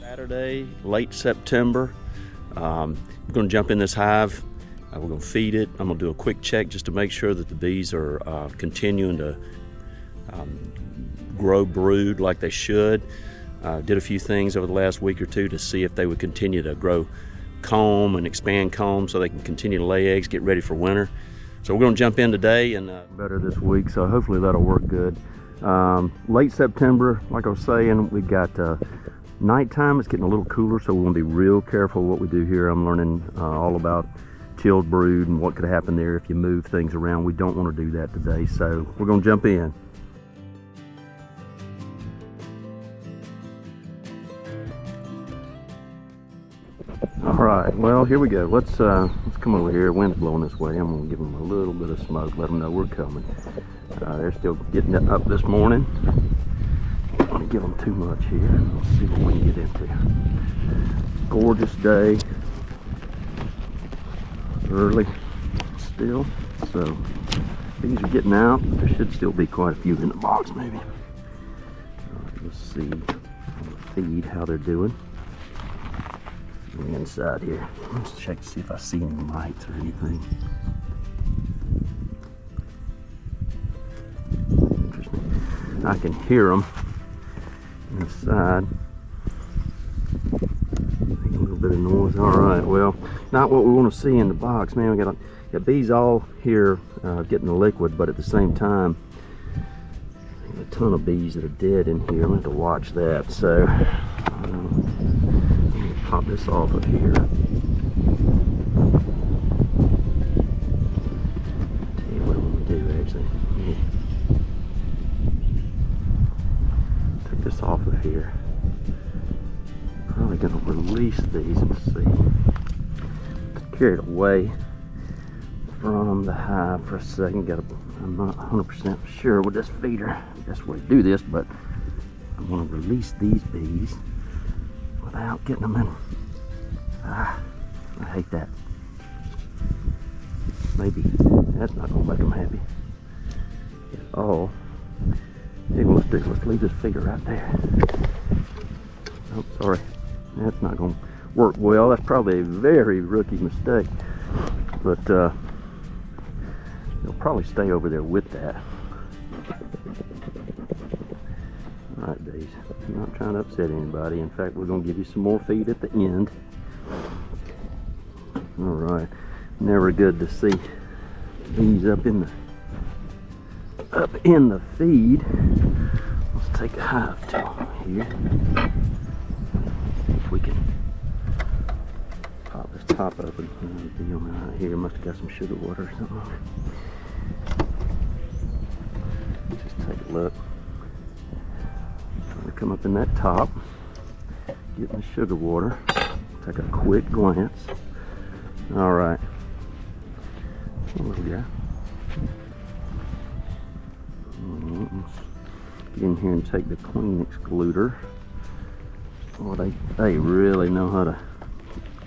Saturday, late September. We're going to jump in this hive. We're going to feed it. I'm going to do a quick check just to make sure that the bees are continuing to grow brood like they should. Did a few things over the last week or two to see if they would continue to grow comb and expand comb so they can continue to lay eggs, get ready for winter. So we're going to jump in today and better this week, so hopefully that'll work good. Late September, like I was saying, we got nighttime. It's getting a little cooler, so we want to be real careful what we do here. I'm learning all about chilled brood and what could happen there if you move things around. We don't want to do that today, so we're going to jump in. All right, well, here we go. Let's come over here. Wind's blowing this way. I'm gonna give them a little bit of smoke, let them know we're coming. They're still getting it up this morning. Don't want to give them too much here. Let's see what we can get into. Gorgeous day. Early still, so these are getting out. There should still be quite a few in the box, maybe. All right, let's see feed how they're doing. Inside here, let's check to see if I see any mites or anything. Interesting. I can hear them inside. Make a little bit of noise. All right. Well, not what we want to see in the box, man. We got bees all here getting the liquid, but at the same time, a ton of bees that are dead in here. I'm going to have to watch that. So. Pop this off of here. Tell you what I'm going to do actually. Take this off of here. Probably going to release these. Let's see. Carry it away from the hive for a second. I'm not 100% sure with this feeder. That's the way to do this, but I'm going to release these bees without getting them in. I hate that. Maybe that's not gonna make them happy at all. Hey, let's leave this feeder right there. Oh, sorry. That's not gonna work well. That's probably a very rookie mistake. But they'll probably stay over there with that. Alright, bees. I'm not trying to upset anybody. In fact, we're going to give you some more feed at the end. Alright. Never good to see bees up in the feed. Let's take a hive tool here. See if we can pop this top open. Right here. Must have got some sugar water or something on it. Just take a look. Come up in that top, get the sugar water, take a quick glance. All right, what we got? Get in here and take the queen excluder. Oh, they really know how to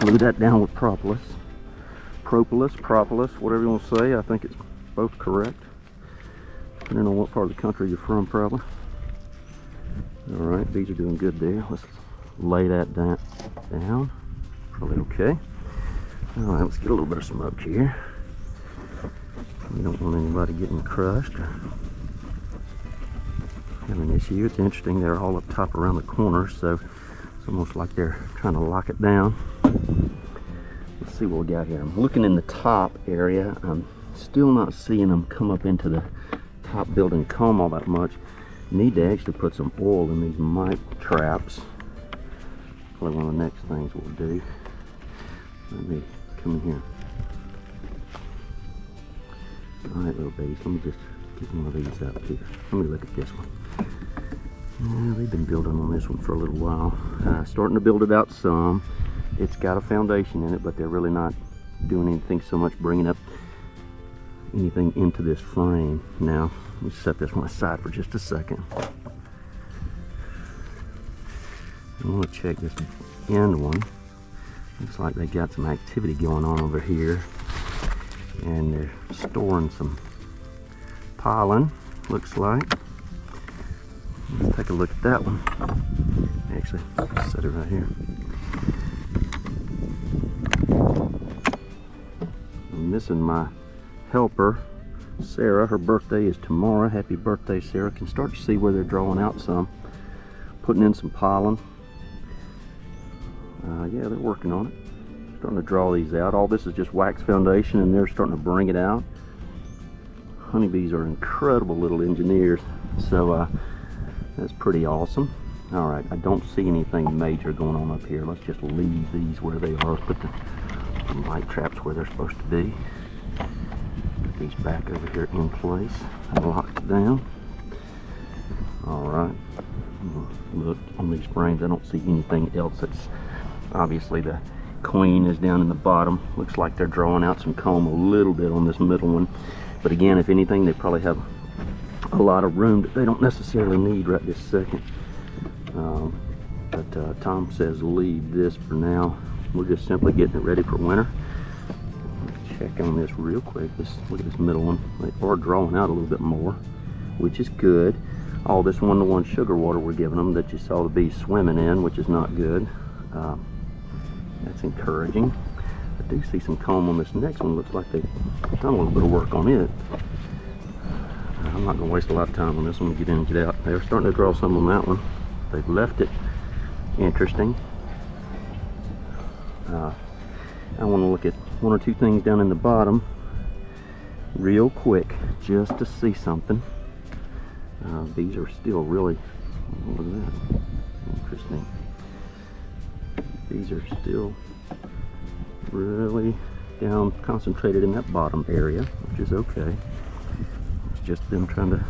glue that down with propolis, whatever you want to say. I think it's both correct, depending on what part of the country you're from, probably. All right, bees are doing good there. Let's lay that down. Probably okay. All right, let's get a little bit of smoke here. We don't want anybody getting crushed or having an issue. It's interesting, they're all up top around the corners, so it's almost like they're trying to lock it down. Let's see what we got here. I'm looking in the top area. I'm still not seeing them come up into the top building comb all that much. Need to actually put some oil in these mite traps. Probably one of the next things we'll do. Let me come in here. Alright, little bees, let me just get one of these out here. Let me look at this one. Yeah, they've been building on this one for a little while. Starting to build it out some. It's got a foundation in it, but they're really not doing anything so much bringing up anything into this frame. Now, let me set this one aside for just a second. I want to check this end one. Looks like they got some activity going on over here. And they're storing some pollen, looks like. Let's take a look at that one. Actually, set it right here. I'm missing my helper, Sarah. Her birthday is tomorrow. Happy birthday, Sarah. Can start to see where they're drawing out some. Putting in some pollen. Yeah, they're working on it. Starting to draw these out. All this is just wax foundation, and they're starting to bring it out. Honeybees are incredible little engineers, so that's pretty awesome. All right, I don't see anything major going on up here. Let's just leave these where they are. Let's put the light traps where they're supposed to be. Put these back over here in place and locked down. All right. Look on these frames, I don't see anything else. That's obviously the queen is down in the bottom. Looks like they're drawing out some comb a little bit on this middle one. But again, if anything, they probably have a lot of room that they don't necessarily need right this second. But Tom says leave this for now. We're just simply getting it ready for winter. Check on this real quick. Look at this middle one. They are drawing out a little bit more, which is good. All this 1-to-1 sugar water we're giving them that you saw the bees swimming in, which is not good. That's encouraging. I do see some comb on this next one. Looks like they've done a little bit of work on it. I'm not going to waste a lot of time on this one. Get in and get out. They're starting to draw some on that one. They've left it interesting. I want to look at one or two things down in the bottom real quick just to see something. These are still really, look at that, interesting. These are still really down, concentrated in that bottom area, which is okay. It's just them trying to,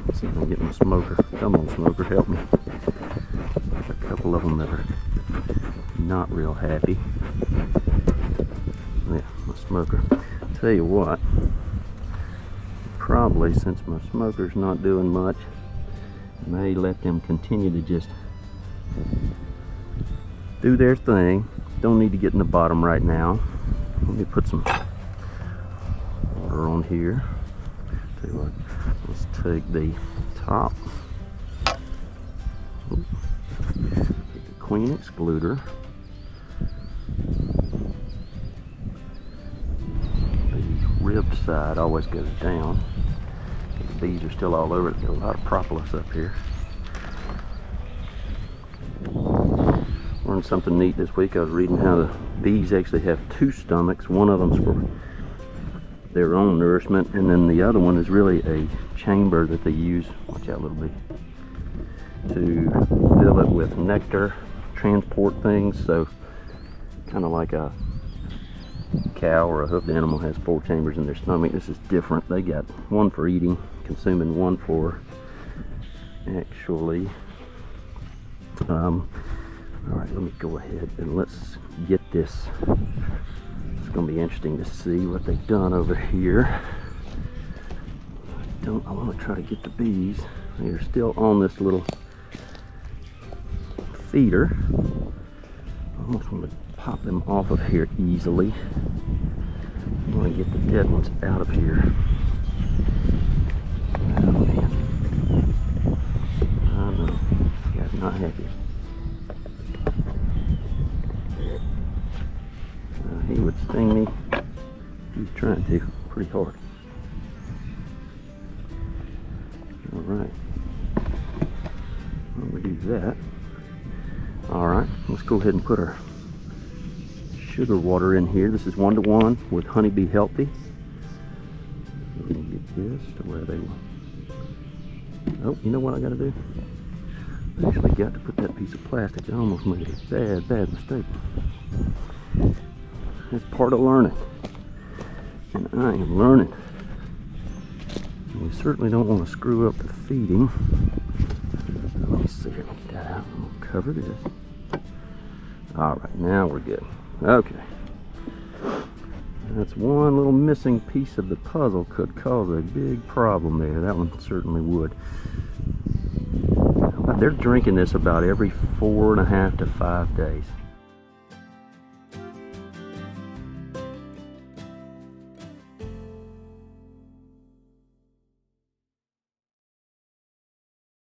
let's see if I can get my smoker. Come on, smoker, help me. There's a couple of them that are not real happy. Yeah, my smoker. Tell you what, probably since my smoker's not doing much, may let them continue to just do their thing. Don't need to get in the bottom right now. Let me put some water on here. Tell you what, let's take the top, get the queen excluder. The ribbed side always goes down. The bees are still all over it. There's a lot of propolis up here. Learned something neat this week. I was reading how the bees actually have two stomachs. One of them's for their own nourishment, and then the other one is really a chamber that they use, watch out a little bit, to fill it with nectar, transport things. So kind of like a cow or a hoofed animal has 4 chambers in their stomach. This is different. They got one for eating, consuming, one for actually all right, let me go ahead and let's get this. It's going to be interesting to see what they've done over here. I want to try to get the bees. They're still on this little feeder. I almost want to pop them off of here easily. I want to get the dead ones out of here. Oh man. I know. This guy's not happy. He would sting me. He's trying to pretty hard. All right. Well, we do that. All right. Let's go ahead and put our sugar water in here. This is 1-to-1 with Honeybee Healthy. We can get this to where they will. Oh, you know what I got to do? I actually got to put that piece of plastic. I almost made a bad mistake. It's part of learning, and I am learning. And we certainly don't want to screw up the feeding. Let me see here, get that out. We'll cover this. All right, now we're good. Okay, that's one little missing piece of the puzzle. Could cause a big problem there. That one certainly would. They're drinking this about every 4.5 to 5 days.